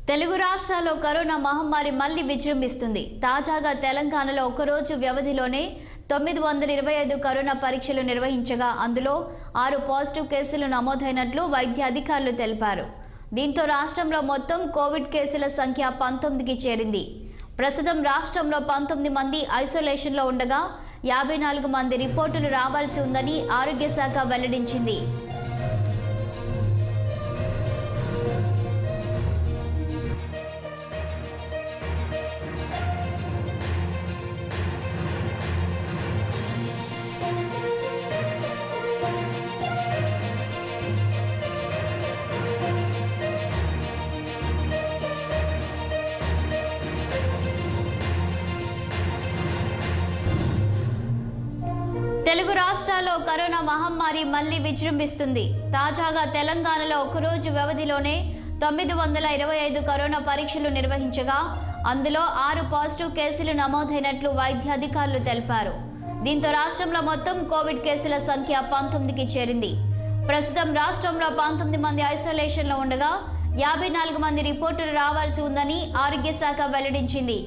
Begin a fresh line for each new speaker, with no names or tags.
తెలుగు రాష్ట్రాల్లో కరోనా మహమ్మారి మళ్లీ విజృంభిస్తుంది. తాజాగా తెలంగాణలో ఒక్కరోజు వ్యవధిలోనే 925 కరోనా పరీక్షలు నిర్వహించగా అందులో 6 పాజిటివ్ కేసులు నమోదైనట్లు వైద్య అధికారులు తెలిపారు. దీంతో రాష్ట్రంలో మొత్తం కోవిడ్ కేసుల సంఖ్య 19కి చేరింది. ప్రస్తుతం రాష్ట్రంలో 19 మంది ఐసోలేషన్లో ఉండగా 54 మంది రిపోర్టులు రావాల్సి ఉందని ఆరోగ్య శాఖ వెల్లడించింది. తెలుగు రాష్ట్రాల్లో కరోనా మహమ్మారి మళ్లీ విజృంభిస్తుంది. తాజాగా తెలంగాణలో ఒకరోజు వ్యవధిలోనే 925 కరోనా పరీక్షలు నిర్వహించగా అందులో 6 పాజిటివ్ కేసులు నమోదైనట్లు వైద్య అధికారులు తెలిపారు. దీంతో రాష్ట్రంలో మొత్తం కోవిడ్ కేసుల సంఖ్య 19కి చేరింది. ప్రస్తుతం రాష్ట్రంలో 19 మంది ఐసోలేషన్లో ఉండగా 54 మంది రిపోర్టులు రావాల్సి ఉందని ఆరోగ్య శాఖ వెల్లడించింది.